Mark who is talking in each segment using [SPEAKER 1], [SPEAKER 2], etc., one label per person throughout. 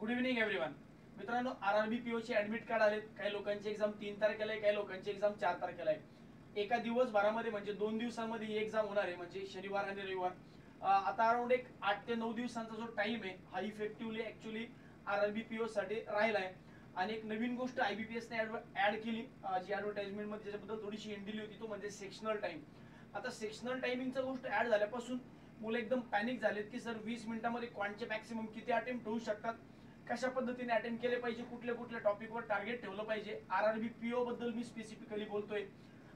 [SPEAKER 1] Good evening everyone. मित्रांनो, RRB PO चे admit card आले. काही लोकांची एक्झाम 3 तारखेला आहे, काही लोकांची एक्झाम 4 तारखेला आहे. एका दिवसभरामध्ये म्हणजे 2 दिवसांमध्ये ही एक्झाम होणार आहे, म्हणजे शनिवार आणि रविवार. आता अराउंड एक 8 ते 9 दिवसांचा जो टाइम आहे हा इफेक्टिव्हली ऍक्च्युअली आरआरबी पीओ साठी राहिला आहे. आणि एक नवीन गोष्ट आयबीपीएस ने ऍड केली, जी ऍडव्हर्टाइजमेंट मध्ये त्याच्याबद्दल थोडीशी हिंट दिली होती, तो म्हणजे सेक्शनल टाइम. आता सेक्शनल टायमिंगचा गोष्ट ऍड झाल्यापासून मुलं एकदम पॅनिक झालेत की सर 20 मिनिटांमध्ये क्वांटचे मॅक्सिमम किती अटेम्प्ट होऊ शकतात, कशा पद्धतीने अटेम्प्ट केले पाहिजे, कुठल्या कुठल्या टॉपिकवर टार्गेट ठेवलं पाहिजे. आरआरबी पीओ बद्दल मी स्पेसिफिकली बोलतोय,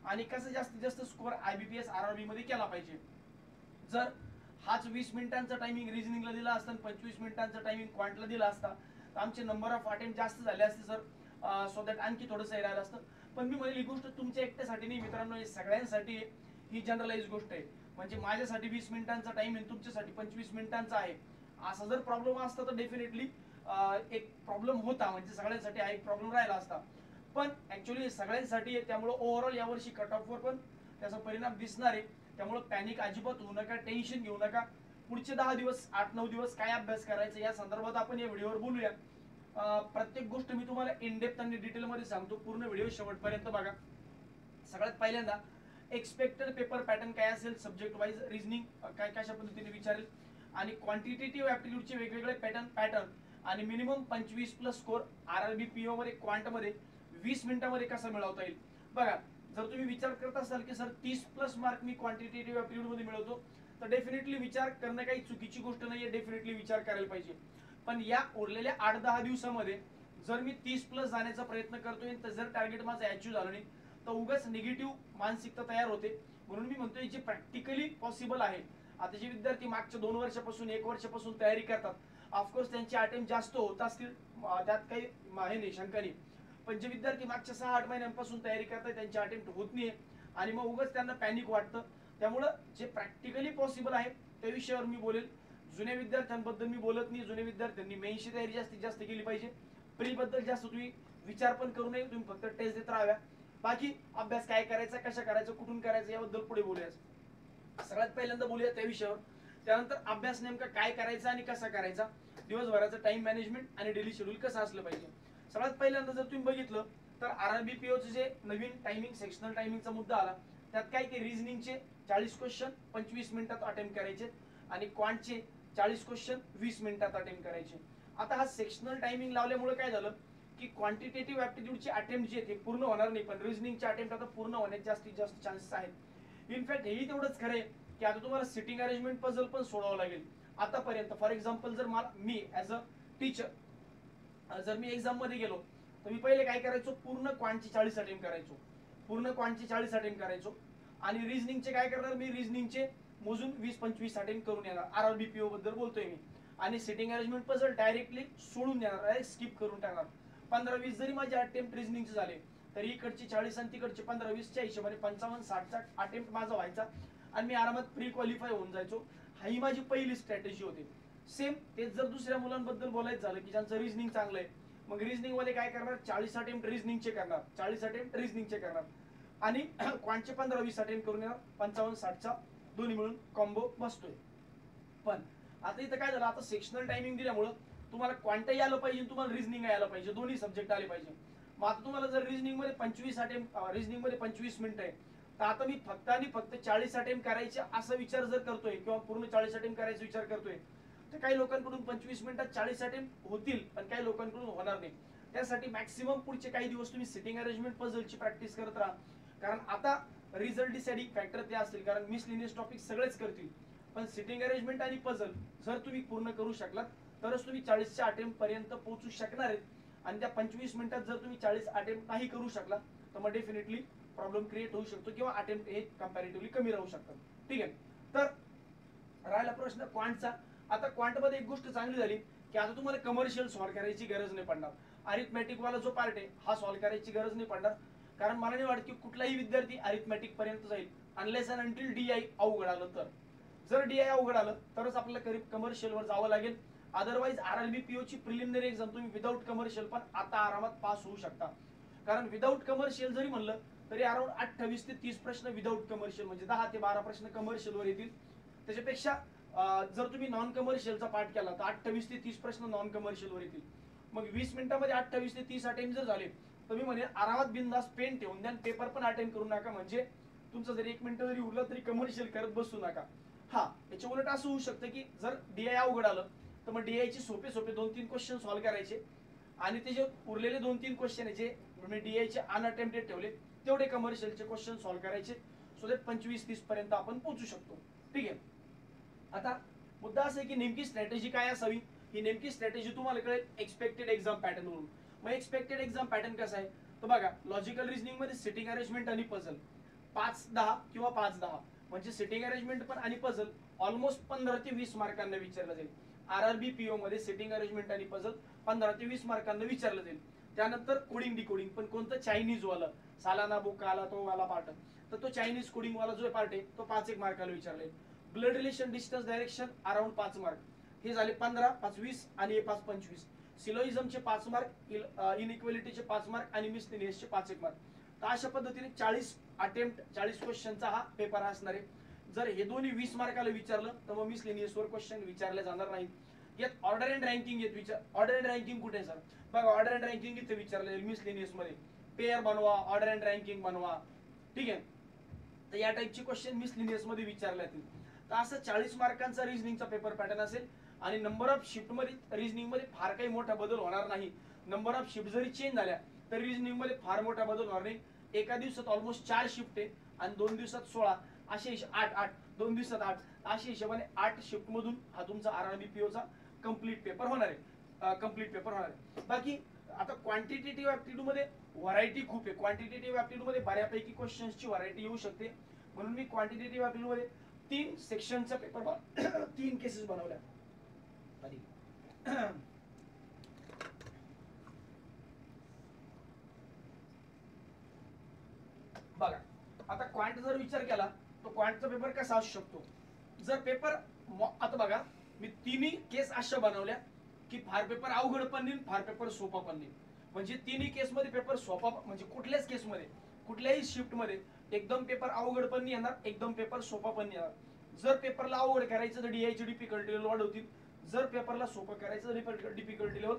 [SPEAKER 1] आणि कसं जास्तीत जास्त स्कोअर आयबीपीएस आरआरबी मध्ये केला पाहिजे. जर हाच 20 मिनिटांचा टायमिंग रिझनिंगला दिला असता आणि 25 मिनिटांचा टायमिंग क्वांटला दिला असता तर आमचे नंबर ऑफ अटेम्प्ट जास्त झाले असते सर. सो दॅट आणखी थोडंसं राहिलं असतं. पण मी म्हणेल ही गोष्ट तुमच्या एकट्यासाठी नाही मित्रांनो, हे सगळ्यांसाठी ही जनरलाइज गोष्ट आहे. म्हणजे माझ्यासाठी 20 मिनिटांचा टाइम आहे, तुमच्यासाठी 25 मिनिटांचा आहे. असा जर प्रॉब्लेम असता तर डेफिनेटली एक प्रॉब्लेम होता, म्हणजे सगळ्यांसाठी हा एक प्रॉब्लेम राहिला असता. पण ऍक्च्युअली सगळ्यांसाठी आहे, त्यामुळे ओव्हरऑल यावर्षी कट ऑफवर पण त्याचा परिणाम दिसणार आहे. त्यामुळे पॅनिक अजिबात होऊ नका, टेन्शन घेऊ नका. पुढचे 10 दिवस 8-9 दिवस काय अभ्यास करायचा या संदर्भात आपण या व्हिडिओवर बोलूया. प्रत्येक गोष्ट मी तुम्हाला इन डेप्थ आणि डिटेलमध्ये सांगतो, पूर्ण व्हिडिओ शेवटपर्यंत बघा. सगळ्यात पहिल्यांदा एक्सपेक्टेड पेपर पॅटर्न काय असेल, सब्जेक्ट वाईज रिझनिंग काय कशा पद्धतीने विचारेल, आणि क्वांटिटेटिव्ह ऍप्टिट्यूडचे वेगवेगळे पॅटर्न आणि minimum 25 plus score RRB PO मध्ये क्वांटमध्ये 20 मिनिटांमध्ये कसा मिळवता येईल. बघा, जर तुम्ही विचार करत असाल की sir 30 plus mark me quantitative aptitude मध्ये मिळवतो, तर डेफिनेटली विचार करणं काही चुकीची गोष्ट नाहीये, डेफिनेटली विचार करायला पाहिजे. पण या उरलेल्या 8-10 दिवसामध्ये जर मी 30 प्लस जाण्याचा प्रयत्न करतोय तर जर टार्गेट माझं अचीव्ह झालं नाही तर उगाच निगेटिव्ह मानसिकता तयार होते. म्हणून मी म्हणतोय जे प्रॅक्टिकली पॉसिबल आहे. आता जे विद्यार्थी मागच्या 2 वर्षापासून 1 वर्षापासून तयारी करतात, ऑफकोर्स त्यांचे अटेम्प्ट जास्त होत असतील, त्यात काही हे नाही, शंका नाही. पण जे विद्यार्थी मागच्या 6-8 महिन्यांपासून तयारी करतात त्यांचे अटेम्प्ट होत नाही, आणि मग उगाच त्यांना पॅनिक वाटतं. त्यामुळं जे प्रॅक्टिकली पॉसिबल आहे त्या विषयावर मी बोलेल. जुन्या विद्यार्थ्यांबद्दल मी बोलत नाही. जुन्या विद्यार्थ्यांनी मेन्सची तयारी जास्तीत जास्त केली पाहिजे. प्री बद्दल जास्त तुम्ही विचार पण करू नये, तुम्ही फक्त टेस्ट देत राहाव्या. बाकी अभ्यास काय करायचा, कशा करायचं, कुठून करायचं याबद्दल पुढे बोलूया. सगळ्यात पहिल्यांदा बोलूया त्या विषयावर. त्यानंतर अभ्यास नेमका काय करायचा आणि कसा करायचा, दिवसभराचं टाइम मॅनेजमेंट आणि डेली शेड्यूल कसं असलं पाहिजे. सगळ्यात पहिल्यांदा जर तुम्ही बघितलं तर आरआरबी पीओचं जे नवीन टायमिंग सेक्शनल टायमिंगचा मुद्दा आला, त्यात काय की रिझनिंगचे 40 क्वेश्चन 25 मिनिटात अटेम्प्ट करायचे, आणि क्वांटचे 40 क्वेश्चन 20 मिनिटात अटेम्प्ट करायचे. आता हा सेक्शनल टायमिंग लावल्यामुळे काय झालं की क्वांटिटेटिव्ह ऍप्टिट्यूडचे अटेम्प्ट जे ते पूर्ण होणार नाही, पण रिझनिंगचे अटेम्प्ट आता पूर्ण होण्याचे जास्तीत जास्त चान्सेस आहेत. इनफॅक्ट हेही तेवढंच खरं आहे की आता तुम्हाला सिटिंग अरेंजमेंट पझल पण सोडवावं लागेल. आतापर्यंत फॉर एक्झाम्पल जर मला मी ऍज अ टीचर जर मी एक्झाम मध्ये गेलो तर मी पहिले काय करायचो, पूर्ण क्वांटची 40 अटेम्प्ट करायचो, पूर्ण क्वांटची 40 अटेम्प्ट करायचो. आणि रिझनिंगचे काय करणार, मी रिझनिंगचे मोजून 20-25 अटेम्प्ट करून येणार. आरआरबी पीओ बद्दल बोलतोय मी. आणि सिटिंग अरेंजमेंट पझल डायरेक्टली सोडून देणार, डायरेक्ट स्किप करून टाकणार. 15-20 जरी माझे अटेम्प्ट रिझनिंगचे झाले तरी इकडची 40 आणि तिकडचे 15-20च्या हिशोबाने 55-60चा अटेम्प्ट माझा व्हायचा, आणि मी आरामात प्री क्वालिफाय होऊन जायचो. ही माझी पहिली स्ट्रॅटेजी होती. सेम तेच जर दुसऱ्या मुलांबद्दल बोलायचं झालं की ज्यांचं रिझनिंग चांगलं आहे, मग रिझनिंग वाले काय करणार, 40 अटेम्प्ट रिझनिंगचे करणार, 40 अटेम्प्ट रिझनिंगचे करणार, आणि क्वांटचे 15-20 अटेम्प्ट करून येणार. 55-60चा दोन्ही मिळून कॉम्बो बसतोय. पण आता इथं काय झालं, आता सेक्शनल टायमिंग दिल्यामुळं तुम्हाला क्वांटाही आलं पाहिजे, तुम्हाला रिझनिंग आलं पाहिजे, दोन्ही सब्जेक्ट आले पाहिजे. मग आता तुम्हाला जर रिझनिंग मध्ये 25 अटेम्प्ट, रिझनिंग मध्ये 25 मिनिटं आहे, तर आता मी फक्त आणि फक्त 40 अटेम्प्ट करायचे असा विचार जर करतोय, किंवा पूर्ण 40 अटेम्प्ट करायचा विचार करतोय, तर काही लोकांकडून 25 मिनिटात 40 अटेम्प्ट होतील, पण काही लोकांकडून होणार नाही. त्यासाठी मॅक्सिमम पुढचे काही दिवस तुम्ही सिटिंग अरेंजमेंट पझलची प्रॅक्टिस करत राहा. कारण आता रिझल्ट डिसाइडिंग फॅक्टर ते असतील, कारण मिसलिनियस टॉपिक सगळेच करतील, पण सिटिंग अरेंजमेंट आणि पझल जर तुम्ही पूर्ण करू शकलात तरच तुम्ही 40च्या अटेम्प्ट पर्यंत पोहोचू शकणार आहेत. आणि त्या 25 मिनिटात जर तुम्ही 40 अटेम्प्ट नाही करू शकला तर मग डेफिनेटली प्रॉब्लेम क्रिएट होऊ शकतो, किंवा अटेम्प्ट हे कम्पॅरेटिव्हली कमी राहू शकतात. ठीक आहे. तर राहिला प्रश्न क्वांटचा. आता क्वांटमध्ये एक गोष्ट चांगली झाली की आता तुम्हाला कमर्शियल सॉल्व्ह करायची गरज नाही पडणार. अरिथमॅटिक वाला जो पार्ट आहे हा सॉल्व्ह करायची गरज नाही पडणार. कारण मला नाही वाटत की कुठलाही विद्यार्थी अरिथमॅटिक पर्यंत जाईल अनलेस अँड अंटिल डीआय अवघड आलं तर. जर डीआय अवघड आलं तरच आपल्याला कमर्शियल वर जावं लागेल. अदरवाईज आरआरबी पीओ ची प्रिलिमिनरी एक्झाम तुम्ही विदाऊट कमर्शियल पण आता आरामात पास होऊ शकता. कारण विदाऊट कमर्शियल जरी म्हणलं तरी अराउंड 28 ते 30 प्रश्न विदाऊट कमर्शियल, म्हणजे 10 ते 12 प्रश्न कमर्शियल वर येतील. त्याच्यापेक्षा जर तुम्ही नॉन कमर्शियलचा पार्ट केला तर 28 ते 30 प्रश्न नॉन कमर्शियल वर येतील. मग 20 मिनिटांमध्ये 28 ते 30 अटेम्प्ट जर झाले तर मी म्हणेन आरामात बिंदास पेन ठेवून द्या, पेपर पण अटेंड करू नका. म्हणजे तुमचं जरी 1 मिनिट जरी उरलं तरी कमर्शियल करत बसू नका. हा, याच्या उलट असं होऊ शकतं की जर डीआय अवघड आलं तर मग डीआयचे सोपे सोपे 2-3 क्वेश्चन सॉल्व्ह करायचे आणि ते जे उरलेले 2-3 क्वेश्चन आहे जे मी डीआयचे अनअटेम्प्टेड ठेवले तेवढे कमर्शियलचे क्वेश्चन सॉल्व्ह करायचे, सो दॅट 25-30 पर्यंत आपण पोहोचू शकतो. ठीक आहे. आता मुद्दा असा आहे की नेमकी स्ट्रॅटेजी काय असावी. ही नेमकी स्ट्रॅटेजी तुम्हाला कळेल एक्सपेक्टेड एक्झाम पॅटर्न वरून. मग एक्सपेक्टेड एक्झाम पॅटर्न कसा आहे तर बघा, लॉजिकल रिझनिंग मध्ये सिटिंग अरेंजमेंट आणि पझल 5-10 किंवा 5-10 म्हणजे सिटिंग अरेंजमेंट पण आणि पझल ऑलमोस्ट 15 ते 20 मार्कांना विचारलं जाईल. आरआरबी पीओ मध्ये सिटिंग अरेंजमेंट आणि पझल 15 ते 20 मार्कांना विचारलं जाईल. त्यानंतर कोडिंग डिकोडिंग, पण कोणतं चायनीज वाला सालाना बुक आला तो वाला पार्ट, तर तो चायनीज कोडिंग वाला जो पार्ट आहे तो 5-1 मार्काला विचारले. Blood relation distance direction around 5 mark, हे झाले 15, 5-20 आणि हे 5-25. सिलोइझमचे 5 मार्क, इनइक्वालिटीचे 5 मार्क आणि मिसलिनियसचे 5-1 मार्क. तर अशा पद्धतीने 40 अटेम्प्ट 40 क्वेश्चनचा हा पेपर असणार आहे. जर हे दोन्ही 20 मार्काला विचारलं तर मग मिसलिनियस वर क्वेश्चन विचारले जाणार नाही. यात ऑर्डर अँड रँकिंग येत विचार. ऑर्डर अँड रँकिंग कुठे आहे सर? बघा, ऑर्डर अँड रँकिंग इथे विचारले मिसलिनियस मध्ये. पेअर बनवा, ऑर्डर अँड रँकिंग बनवा. ठीक आहे. तर या टाइपचे क्वेश्चन मिसलिनियस मध्ये विचारले जातील. तर असं 40 मार्कांचा रिझनिंगचा पेपर पॅटर्न असेल आणि नंबर ऑफ शिफ्ट मध्ये रिझनिंग मध्ये फार काही मोठा बदल होणार नाही. नंबर ऑफ शिफ्ट जरी चेंज झाल्या तर रिझनिंग मध्ये फार मोठा बदल होणार नाही. एका दिवसात ऑलमोस्ट 4 शिफ्ट आहे आणि 2 दिवसात 16 असे 8 2 दिवसात 8 अशा हिशोबाने 8 शिफ्ट मधून हा तुमचा आरआरबी पीओचा कम्प्लीट पेपर होणार आहे. कम्प्लीट पेपर होणार आहे. बाकी आता क्वांटिटेटिव्ह ऍप्टिट्यूड मध्ये व्हरायटी खूप आहे. क्वांटिटेटिव्ह ऍप्टिट्यूड मध्ये बऱ्यापैकी क्वेश्चन्सची व्हरायटी येऊ शकते. म्हणून मी क्वांटिटेटिव्ह ऍप्टिट्यूड मध्ये 3 सेक्शनचा पेपर 3 केसेस बनवल्या. बघा, आता क्वांट जर विचार केला तर क्वांटचा पेपर कसा असू शकतो. जर पेपर आता बघा, मी तिन्ही केस अशा बनवल्या की फार पेपर अवघड पण नाही, फार पेपर सोपा पण नाही. म्हणजे तिन्ही केस मध्ये पेपर सोपा, म्हणजे कुठल्याच केस मध्ये कुठल्याही शिफ्ट मध्ये एकदम पेपर अवघड पण नाही येणार, एकदम पेपर सोपा पण नाही येणार. जर पेपरला अवघड करायचं तर डीआयची डिफिकल्टी लेवल वाढवतील, जर पेपरला सोपं करायचं तर डिफिकल्टी लेवल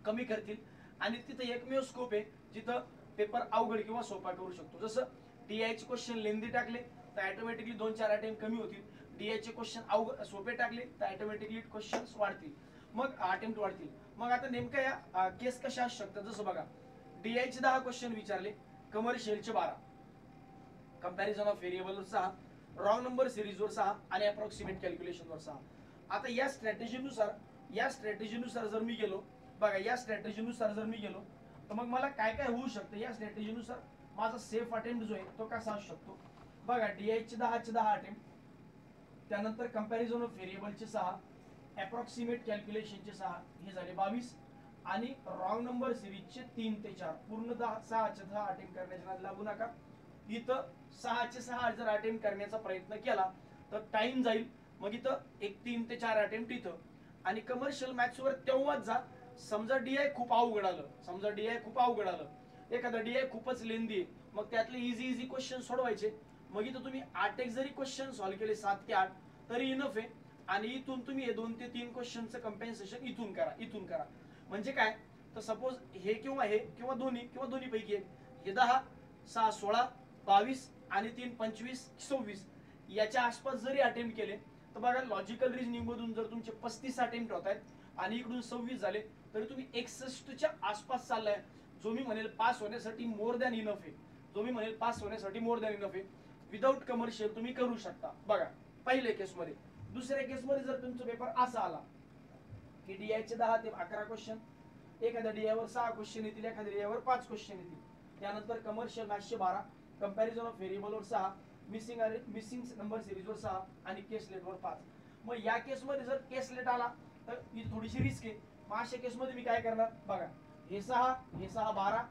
[SPEAKER 1] कमी करतील. आणि तिथं एकमेव स्कोप आहे जिथं पेपर अवघड किंवा सोपा करू शकतो. जसं डीआयचे क्वेश्चन लेंदी टाकले तर ऑटोमॅटिकली 2-4 अटेम्प्ट कमी होतील. डीआयचे क्वेश्चन अवघड सोपे टाकले तर ऑटोमॅटिकली क्वेश्चन्स वाढतील, मग अटेम्प्ट वाढतील. मग आता नेमक्या या केस कशा असू शकतात. जसं बघा, डीआयचे 10 क्वेश्चन विचारले, कमर्शियलचे 12, कंपॅरिझन ऑफ व्हेरिएबलवर 6, रॉंग नंबर सिरीजवर 6 आणि अप्रॉक्सिमेट कॅल्क्युलेशनवर 6. आता या स्ट्रॅटेजीनुसार जर मी गेलो, बघा या स्ट्रॅटेजीनुसार जर मी गेलो तर मग मला काय काय होऊ शकतं. या स्ट्रॅटेजीनुसार माझा सेफ अटेम्प्ट जो आहे तो कसा असू शकतो. बघा, डीआयचे 10 अटेम्प्ट, त्यानंतर कंपॅरिझन ऑफ व्हेरिएबलचे 6, अप्रॉक्सिमेट कॅल्क्युलेशनचे 6, हे झाले 22 आणि रॉंग नंबर सिरीजचे 3 ते 4, पूर्ण 6 अटेम्प्ट करण्याच्या नादी लागू नका. इथं 6 जर अटेम्प्ट करण्याचा प्रयत्न केला तर टाइम जाईल. मग इथं एक 3 ते 4 अटेम्प्ट इथं. आणि कमर्शियल मॅथ्स वर तेव्हाच जा समजा डीआय खूप अवघड आलं, एखादा डीआय खूपच लेंदी आहे, मग त्यातले इझी क्वेश्चन सोडवायचे. मग इथं तुम्ही 8 जरी क्वेश्चन सॉल्व्ह केले 7 ते 8 तरी इनफ आहे. आणि इथून तुम्ही हे 2 ते 3 क्वेश्चनचं कम्पेन्सेशन इथून करा. म्हणजे काय तर सपोज हे किंवा दोन्ही पैकी एक, हे 10, 6 16, 22 आणि 3 25 26 याच्या आसपास जरी अटेम्प्ट केले तर बघा, लॉजिकल रिझनिंग मधून जर तुमचे 35 अटेम्प्ट होत आहेत आणि इकडून 26 झाले तरी तुम्ही 61च्या आसपास चाललाय, जो मी म्हणेल पास होण्यासाठी मोर दॅन इनफ आहे. विदाउट कमर्शियल तुम्ही करू शकता. बघा, पहिल्या केसमध्ये. दुसऱ्या केसमध्ये जर तुमचा पेपर असा आला की डीआयचे 10 ते 11 क्वेश्चन, एखाद्या डीआयवर 6 क्वेश्चन येतील, एखाद्या डीआयवर 5 क्वेश्चन येतील, त्यानंतर कमर्शियल मॅथ्सचे 12, कंपॅरिझन ऑफ व्हेरिएबलवर 6, मिसिंग नंबर सिरीजवर 6 आणि केसलेटवर 5. मग या केसमध्ये जर केसलेट आला तर ही थोडीशी रिस्क आहे. मग अशा केसमध्ये मी काय करणार, बघा, हे 6 12,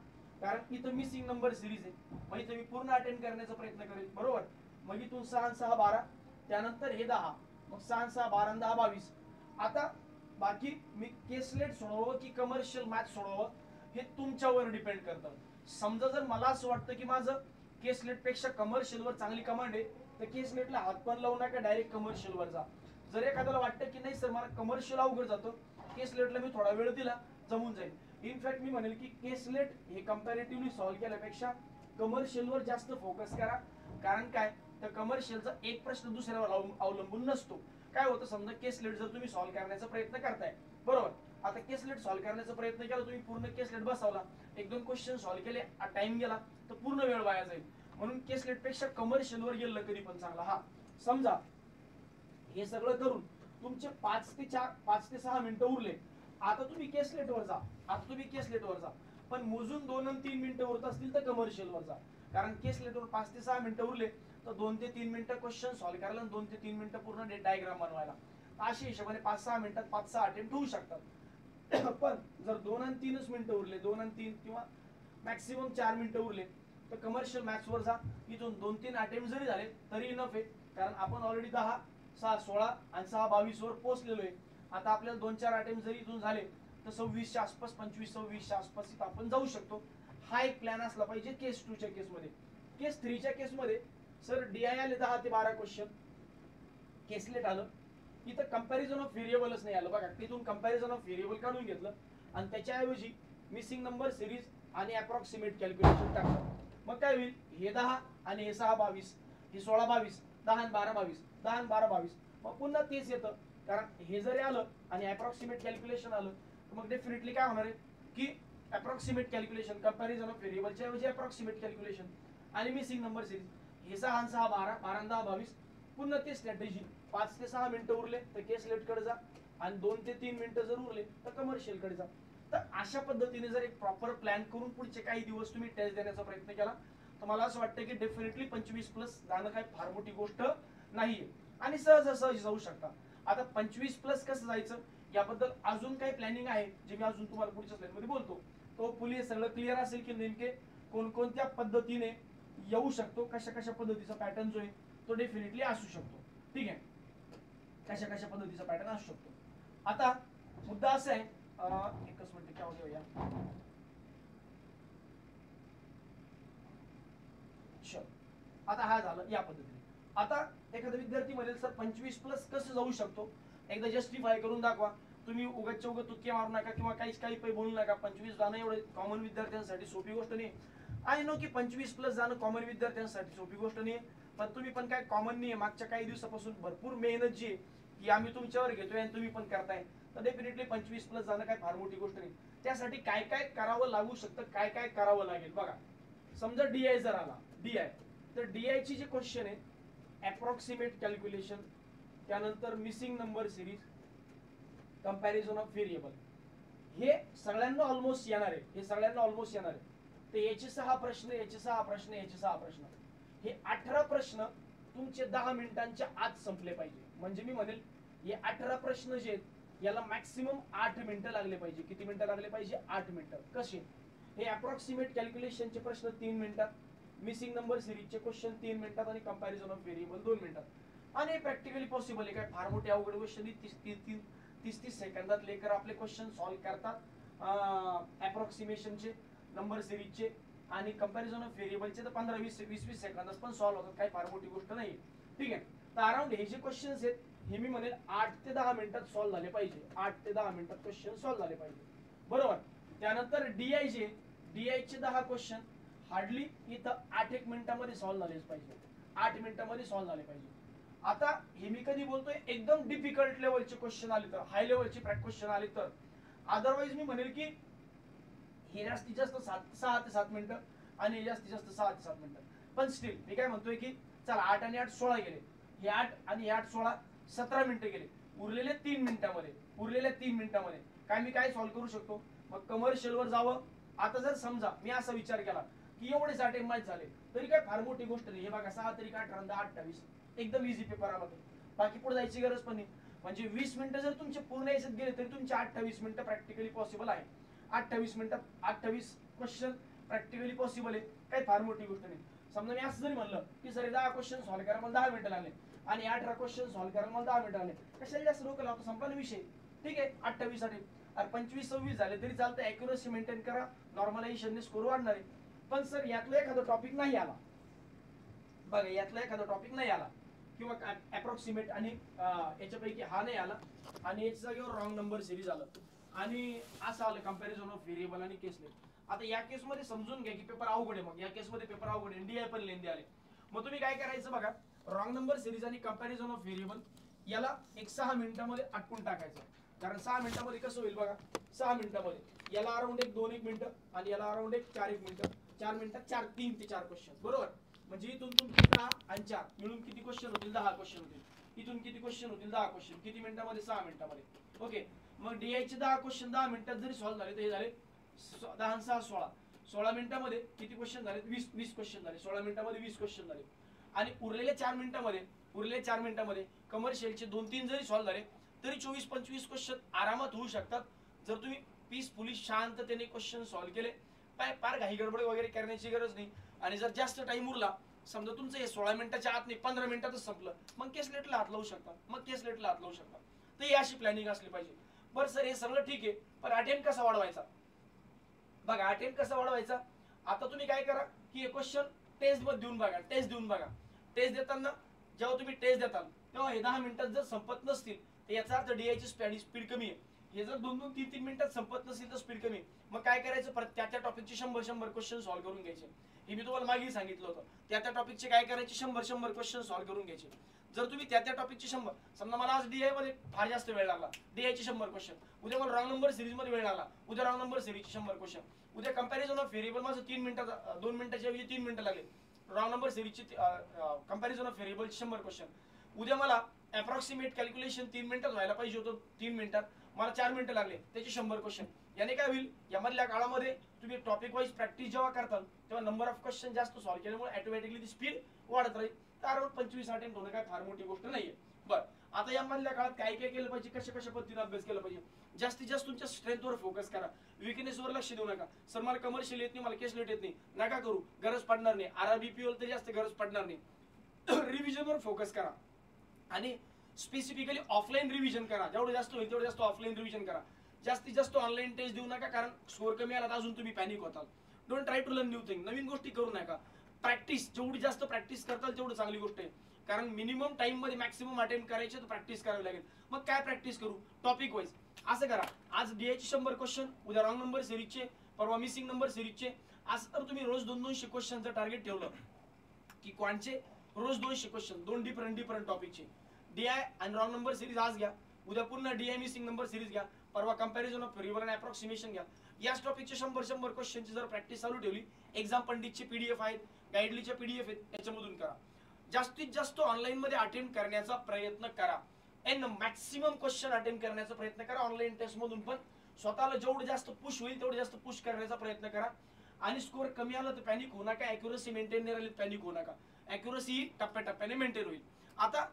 [SPEAKER 1] कारण इथं मिसिंग नंबर सिरीज आहे, मग इथं मी पूर्ण अटेंड करण्याचा प्रयत्न करेल, बरोबर. मग इथून 6 12, त्यानंतर हे 10, मग 6 12 10 22. आता बाकी मी केसलेट सोडवावं की कमर्शियल मॅथ्स सोडवावं हे तुमच्यावर डिपेंड करतं. समजा जर मला असं वाटतं की माझं केसलेट पेक्षा कमर्शियल वर चांगली कमांड आहे तर केसलेटला हात पण लावू नका, डायरेक्ट कमर्शियल वर जा. जर एखाद्याला वाटतं की नाही सर मला कमर्शियल अवघड जातं, केसलेटला मी थोडा वेळ दिला जमून जाईल. इनफॅक्ट मी म्हणेल की केसलेट हे कंपॅरेटिव्हली सॉल्व्ह केल्यापेक्षा कमर्शियलवर जास्त फोकस करा. कारण काय, तर कमर्शियलचा एक प्रश्न दुसऱ्यावर अवलंबून नसतो. काय होतं, समजा केसलेट जर तुम्ही सॉल्व्ह करण्याचा प्रयत्न करताय, बरोबर, आता केसलेट सॉल्व्ह करण्याचा प्रयत्न केला, तुम्ही पूर्ण केसलेट बसवला, एक दोन क्वेश्चन सॉल्व्ह केले, टाइम गेला तर पूर्ण वेळ वाया जाईल. म्हणून केसलेट पेक्षा कमर्शियलवर गेलं कधी पण चांगला. हा समजा हे सगळं करून तुमचे 5 ते 6 मिनिटं उरले, आता तुम्ही केसलेटवर जा, पण मोजून 2 आणि 3 मिनिटं उरत असतील तर कमर्शियलवर जा. कारण केसलेटवर 5 ते 6 मिनिटं उरले तर 2 ते 3 मिनिटं क्वेश्चन सॉल्व्ह करायला आणि 2 ते 3 मिनिटं पूर्ण डायग्राम बनवायला. अशा हिशोबाने 5-6 मिनिटात 5-6 अटेम्प्ट होऊ शकतात. पण जर 2 आणि 3च मिनिटं उरले, 2 आणि 3 किंवा मॅक्सिमम 4 मिनिटं उरले तर कमर्शियल मॅथ्सवर जा. इथून 2-3 अटेम्प्ट जरी झाले तरी इनफ आहे. कारण आपण ऑलरेडी 10, 6, 16 आणि 6, 22 वर पोहोचलेलो आहे. आता आपल्याला 2-4 अटेम्प्ट जरी इथून झाले तर 26च्या आसपास, 25-26च्या आसपास इथं आपण जाऊ शकतो. हा एक प्लॅन असला पाहिजे केस 2च्या केसमध्ये. केस 3च्या केसमध्ये सर डीआय आले 10 ते 12 क्वेश्चन, केसलेट आलं, इथं कंपॅरिझन ऑफ व्हेरिएबलच नाही आलं. बघा, तिथून कंपॅरिझन ऑफ व्हेरिएबल काढून घेतलं आणि त्याच्याऐवजी मिसिंग नंबर सिरीज आणि अप्रॉक्सिमेट कॅल्क्युलेशन टाकलं. मग काय होईल, हे 10 आणि हे 6, 22, हे 16, 22, 10 आणि 12, 22, 10 आणि 12, 22, मग पुन्हा तेच येतं. कारण हे जरी आलं आणि अप्रॉक्सिमेट कॅल्क्युलेशन आलं तर मग डेफिनेटली काय होणार आहे की अप्रॉक्सिमेट कॅल्क्युलेशन, कंपॅरिझन ऑफ व्हेरिएबलच्या ऐवजी अप्रॉक्सिमेट कॅल्क्युलेशन आणि मिसिंग नंबर सिरीज. हे 6 आणि 6, 12, 12 आणि 10, 22, पुन्हा ते स्ट्रॅटेजी. 5 ते 6 मिनिटं उरले तर केसलेटकडे जा आणि 2 ते 3 मिनिटं जर उरले तर कमर्शियलकडे जा. तर अशा पद्धतीने जर एक प्रॉपर प्लॅन करून पुढचे काही दिवस तुम्ही टेस्ट देण्याचा प्रयत्न केला तर मला असं वाटतं की डेफिनेटली 25+ जाणं काही फार मोठी गोष्ट नाहीये आणि सहज जाऊ शकता. आता 25+ कसं जायचं याबद्दल अजून काही प्लॅनिंग आहे जे मी अजून तुम्हाला पुढच्या स्लाइडमध्ये बोलतो. तो पुढे सगळं क्लिअर असेल की नेमके कोणकोणत्या पद्धतीने येऊ शकतो, कशा पद्धतीचा पॅटर्न जो आहे तो डेफिनेटली असू शकतो. ठीक आहे, कशा पद्धतीचा पॅटर्न असू शकतो. आता मुद्दा असा आहे, एकच मिनिट क्या हो या आता हा झालं या पद्धतीने. आता एखादा विद्यार्थी म्हणेल सर 25+ कसं जाऊ शकतो, एकदा जस्टिफाय करून दाखवा. तुम्ही उगाच तुक्के मारू नका किंवा काही बोलू नका. 25 जाणं एवढं कॉमन विद्यार्थ्यांसाठी सोपी गोष्ट नाही. आय नो की 25+ जाणं कॉमन विद्यार्थ्यांसाठी सोपी गोष्ट नाही, पण तुम्ही पण काय कॉमन नाही. मागच्या काही दिवसापासून भरपूर मेहनत जी आहे की आम्ही तुमच्यावर घेतोय आणि तुम्ही पण करताय, तर डेफिनेटली 25+ जाणं काय फार मोठी गोष्ट नाही. त्यासाठी काय काय करावं लागू शकतं, काय काय करावं लागेल बघा. समजा डीआय जर आला, डीआय, तर डीआय ची जे क्वेश्चन आहे अप्रॉक्सिमेट कॅल्क्युलेशन, त्यानंतर missing number series, comparison of variable, हे सगळ्यांना ऑलमोस्ट येणार आहे. तर याचे 6 प्रश्न, याचे 6 प्रश्न, याचे 6 प्रश्न, हे 18 प्रश्न तुमचे 10 मिनिटांच्या आत संपले पाहिजे. म्हणजे मी म्हणेल हे 18 प्रश्न जे आहेत याला मॅक्सिमम 8 मिनिटं लागले पाहिजे. किती मिनिटं लागले पाहिजे? 8 मिनिटं. कसे? हे अप्रॉक्सिमेट कॅल्क्युलेशनचे प्रश्न 3 मिनिटात, मिसिंग नंबर सिरीजचे क्वेश्चन 3 मिनिटात आणि कंपॅरिझन ऑफ व्हेरिएबल 2 मिनिटात. आणि प्रॅक्टिकली पॉसिबल आहे, काय फार मोठी अवघड गोष्ट नाही. 30 सेकंदात लेकर आपले क्वेश्चन सॉल्व्ह करतात. अप्रॉक्सिमेशनचे, नंबर सिरीजचे आणि कंपॅरिझन ऑफ व्हेरिएबलचे तर 15-20 सेकंदात पण सॉल्व्ह होतात. काही फार मोठी गोष्ट नाही. ठीक आहे, तर अराउंड हे जे क्वेश्चन्स आहेत हे मी म्हणेल 8 ते 10 मिनिटात सॉल्व्ह झाले पाहिजे. 8 ते 10 मिनिटात क्वेश्चन सॉल्व्ह झाले पाहिजे, बरोबर. त्यानंतर डीआय चे 10 क्वेश्चन हार्डली इथं 8-1 मिनिटामध्ये सॉल्व्ह झालेच पाहिजे. 8 मिनिटामध्ये सॉल्व्ह झाले पाहिजे. आता हे मी कधी बोलतोय एकदम डिफिकल्ट लेवलचे क्वेश्चन आले तर, हाय लेवलचे क्वेश्चन आले तर. अदरवाइज मी म्हणेल की हे जास्तीत जास्त 6 ते 7 मिनिटं आणि जास्तीत जास्त 6 ते 7 मिनिटं. पण स्टील मी काय म्हणतोय की चला 8 आणि 8 16 गेले, हे 8 आणि 8 16 17 मिनिटं गेले. उरलेल्या 3 मिनिटामध्ये काय मी काय सॉल्व्ह करू शकतो? मग कमर्शियलवर जावं. आता जर समजा मी असा विचार केला की एवढेच अटेम्प्ट मॅच झाले तरी काय फार मोठी गोष्ट नाही. हे बघा 6 तरी 8 28 एकदम इझी पेपर आला तर बाकी पुढे जायची गरज पण नाही. म्हणजे 20 मिनिटं जर तुमचे पूर्ण याच्यात गेले तरी तुमचे 28 मिनिटं प्रॅक्टिकली पॉसिबल आहे. 28 मिनिटात 28 क्वेश्चन प्रॅक्टिकली पॉसिबल आहे, काही फार मोठी गोष्ट नाही. समजा मी असं जरी म्हणलं की सर 10 क्वेश्चन सॉल्व्ह करायला मला 10 मिनिटं लागले आणि 18 क्वेश्चन सॉल्व्ह करायला मला 10 मिनिटं लागले, कशाला जास्त डोकं लावतो, संपला विषय. ठीक आहे, 28 साठी 25-26 झाले तरी चालतं. अॅक्युरसी मेंटेन करा, नॉर्मलायझेशनने स्कोर वाढणार आहे. पण सर यातला एखादा टॉपिक नाही आला, बघा यातला एखादा टॉपिक नाही आला किंवा अप्रॉक्सिमेट आणि याच्यापैकी हा नाही आला आणि याच्या जागेवर रॉंग नंबर सिरीज आलं आणि असं आलं कंपॅरिझन ऑफ व्हेरिएबल आणि केसलेस. आता या केसमध्ये समजून घ्या की पेपर अवघड आहे. मग या केसमध्ये पेपर अवघड आहे, डीआय पण लेंदी आले. मग तुम्ही काय करायचं बघा, रॉंग नंबर सिरीज आणि कंपॅरिझन ऑफ व्हेरिएबल याला एक 6 मिनिटांमध्ये आटपून टाकायचं. कारण 6 मिनिटांमध्ये कसं होईल बघा, 6 मिनिटांमध्ये याला अराउंड एक 2-1 मिनिटं आणि याला अराउंड एक 4-1 मिनिटं. 4 मिनिटात 3 ते 4 क्वेश्चन, बरोबर. म्हणजे इथून तुमचे 10 आणि 4 मिळून किती क्वेश्चन होतील? 10 क्वेश्चन होतील. इथून किती क्वेश्चन होतील? 10 क्वेश्चन. किती मिनिटांमध्ये? 6 मिनिटांमध्ये. ओके. मग डीआयचे 10 क्वेश्चन 10 मिनिटात जरी सॉल्व्ह झाले तर हे झाले 10 आणि 6 16. 16 मिनिटांमध्ये किती क्वेश्चन झाले? 20 क्वेश्चन झाले. 16 मिनिटांमध्ये 20 क्वेश्चन झाले. आणि उरलेल्या 4 मिनिटांमध्ये कमर्शियलचे 2-3 जरी सॉल्व्ह झाले तरी 24-25 क्वेश्चन आरामात होऊ शकतात जर तुम्ही पीसफुली शांततेने क्वेश्चन सॉल्व्ह केले. फार घाई गडबड वगैरे करण्याची गरज नाही. आणि जर जास्त टाइम उरला, समजा तुमचं हे 16 मिनिटाच्या आत नाही 15 मिनिटातच संपलं, मग केसलेटला हात लावू शकता. तर ही अशी प्लॅनिंग असली पाहिजे. बरं सर, हे सगळं ठीक आहे, पण अटेम्प्ट कसा वाढवायचा? बघा, अटेम्प्ट कसा वाढवायचा. आता तुम्ही काय करा की हे क्वेश्चन टेस्ट देऊन बघा. टेस्ट देताना जेव्हा तुम्ही टेस्ट देताल तेव्हा हे 10 मिनिटात जर संपत नसतील तर याचा अर्थ डीआयची स्पीड कमी आहे. हे जर 2-3 मिनिटात संपत नसतील तर स्पीड कमी. मग काय करायचं, परत त्या टॉपिकचे 100 क्वेश्चन सॉल्व्ह करून घ्यायचे. हे मी तुम्हाला मागे सांगितलं होतं. त्या टॉपिकचे काय करायचे, 100 क्वेश्चन सॉल्व्ह करून घ्यायचे. जर तुम्ही त्या टॉपिकचे 100, समजा मला आज डीआय मध्ये फार जास्त वेळ लागला, डीआयचे 100 क्वेश्चन, उद्या मला रॉंग नंबर सिरीज मध्ये वेळ लागला, उद्या रॉंग नंबर सिरीजचे 100 क्वेश्चन, उद्या कंपॅरिझन ऑफ व्हेरिएबल माझं 2 मिनिटाच्या ऐवजी 3 मिनिटं लागले, रॉंग नंबर सिरीजचे कंपॅरिझन ऑफ व्हेरिएबलचे 100 क्वेश्चन, उद्या मला अप्रॉक्सिमेट कॅल्क्युलेशन 3 मिनिटात व्हायला पाहिजे होतं, 3 मिनिटात मला 4 मिनिटं लागले, त्याचे 100 क्वेश्चन. याने काय होईल, यामधल्या काळामध्ये तुम्ही टॉपिक वाईज प्रॅक्टिस जेव्हा करताल तेव्हा नंबर ऑफ क्वेश्चन जास्त सॉल्व्ह केल्यामुळे ऑटोमॅटिकली ती स्पीड वाढत राहील. तर 25 अटेम्प्ट होणं काय फार मोठी गोष्ट नाहीये. बरं, आता यामधल्या काळात काय केलं पाहिजे, कशा पद्धतीने अभ्यास केला पाहिजे. जास्तीत जास्त तुमच्या स्ट्रेंथवर फोकस करा, विकनेसवर लक्ष देऊ नका. सर मला कमर्शियल येत नाही, मला केसलेट येत नाही, नका करू, गरज पडणार नाही. आरआरबीपीओ तरी जास्त गरज पडणार नाही. रिव्हिजनवर फोकस करा आणि स्पेसिफिकली ऑफलाईन रिव्हिजन करा. जेवढं जास्त होईल तेवढं जास्त ऑफलाईन रिव्हिजन करा. जास्तीत जास्त ऑनलाईन टेस्ट देऊ नका, कारण स्कोर कमी आला तर अजून तुम्ही पॅनिक होताल. Don't try to learn new thing. नवीन गोष्टी करू नका. प्रॅक्टिस जेवढी जास्त प्रॅक्टिस करताल तेवढं चांगली गोष्ट आहे. कारण मिनिमम टाइम मध्ये मॅक्सिमम अटेम्प्ट करायचे तर प्रॅक्टिस करावी लागेल. मग काय प्रॅक्टिस करू, टॉपिक वाईज. असं करा, आज डीआयचे 100 क्वेश्चन, उद्या रॉंग नंबर सिरीजचे, परवा मिसिंग नंबर सिरीजचे. असं तर तुम्ही रोज 200 क्वेश्चनचं टार्गेट ठेवलं की क्वांटचे रोज 200 क्वेश्चन, 2 डिफरंट टॉपिकचे. डीआय आणि रॉंग नंबर सिरीज आज घ्या, उद्या पुन्हा डीआय मिसिंग नंबर सिरीज घ्या, परवा कंपॅरिझन ऑफ व्हेरिएबल आणि अप्रॉक्सिमेशन घ्या. याच टॉपिकचे 100 क्वेश्चनची जर प्रॅक्टिस चालू ठेवली, एक्झाम पंडितचे पीडीएफ आहेत, गाईडलीचे पीडीएफ आहेत, याच्यामधून करा. जास्तीत जास्त ऑनलाईन मध्ये अटेम्प्ट करण्याचा प्रयत्न करा. एन मॅक्सिमम क्वेश्चन अटेम्प्ट करण्याचा प्रयत्न करा. ऑनलाईन टेस्ट मधून पण स्वतःला जेवढं जास्त पुश होईल तेवढं जास्त पुश करण्याचा प्रयत्न करा. आणि स्कोर कमी आला तर पॅनिक होऊ नका, अॅक्युरसी मेंटेन नाही राहिली पॅनिक होऊ नका. अॅक्युरसी टप्प्याटप्प्याने मेंटेन होईल. आता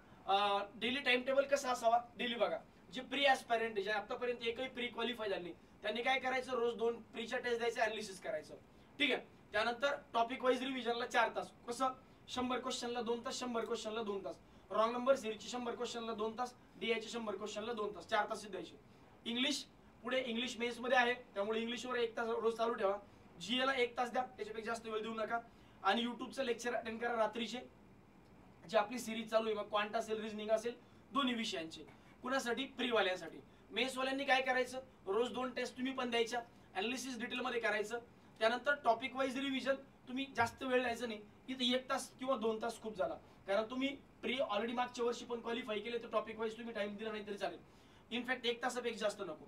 [SPEAKER 1] डेली टाइम टेबल कसा असावा, डेली बघा. जे प्री ऍस्पायरंट जे आतापर्यंत एकही प्री क्वालिफाय झाले त्यांनी काय करायचं, रोज 2 प्रीच्या टेस्ट द्यायचे, अनालिसिस करायचं. ठीक आहे. त्यानंतर टॉपिक वाईज रिव्हिजनला 4 तास. कसं, 100 क्वेश्चनला 2 तास, 100 क्वेश्चनला 2 तास, रॉंग नंबर सिरीजचे 100 क्वेश्चनला 2 तास, डीआयचे 100 क्वेश्चनला 2 तास, 4 तास द्यायचे. इंग्लिश पुढे इंग्लिश मेन्स मध्ये आहे त्यामुळे इंग्लिशवर 1 तास रोज चालू ठेवा. जीएला 1 तास द्या, त्याच्यापेक्षा जास्त वेळ देऊ नका. आणि युट्यूबचं लेक्चर अटेंड करा रात्रीचे, जी आपली सिरीज चालू आहे, मग क्वांट असेल, रिजनिंग असेल, दोन्ही विषयांचे. कुणासाठी, प्रीवाल्यांसाठी. मेन्सवाल्यांनी काय करायचं, रोज 2 टेस्ट तुम्ही पण द्यायच्या, अनालिसिस डिटेलमध्ये करायचं. त्यानंतर टॉपिक वाईज रिव्हिजन, तुम्ही जास्त वेळ द्यायचं नाही. इथे 1 तास किंवा 2 तास खूप झाला, कारण तुम्ही प्री ऑलरेडी मागच्या वर्षी पण क्वालिफाय केले, तर टॉपिक वाईज तुम्ही टाइम दिला नाही तरी चालेल. इनफॅक्ट 1 तासापेक्षा जास्त नको.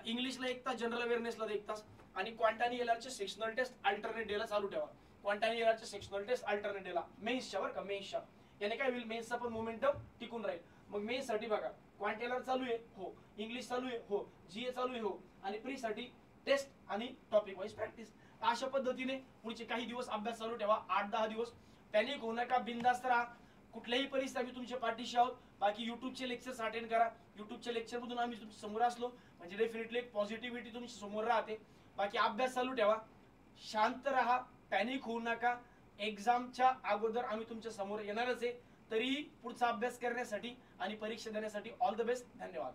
[SPEAKER 1] इंग्लिशला 1 तास, जनरल अवेअरनेसला 1 तास, आणि क्वांट आणि एलआरचे सेक्शनल टेस्ट अल्टरनेट डेला चालू ठेवा. क्वांट आणि एलआरचे सेक्शनल टेस्ट अल्टरनेट डेला, मेन्सच्या बरं का, मेन्सच्या. याने काय होईल, मेन्सचा पण मोमेंटम टिकून राहील. मग मेन्स साठी बघा, क्वांट एलआर चालू आहे, हो. इंग्लिश चालू आहे, हो. जीए चालू आहे, हो. आणि प्री साठी टेस्ट आणि टॉपिक वाईज प्रॅक्टिस. अशा पद्धतीने पुढचे काही दिवस अभ्यास चालू ठेवा, 8-10 दिवस. पॅनिक होऊ नका, बिंदास्त राहा. कुठल्याही परिस्थितीत आम्ही तुमच्या पाठीशी आहोत. बाकी युट्यूबचे लेक्चर्स अटेंड करा. युट्यूबच्या लेक्चर मधून आम्ही तुमच्या समोर असलो म्हणजे डेफिनेटली एक पॉझिटिव्हिटी तुमच्या समोर राहते. बाकी अभ्यास चालू ठेवा, शांत राहा, पॅनिक होऊ नका. एक्झामच्या अगोदर आम्ही तुमच्या समोर येणारच आहे. तरीही पुढचा अभ्यास करण्यासाठी आणि परीक्षा देण्यासाठी ऑल द बेस्ट. धन्यवाद.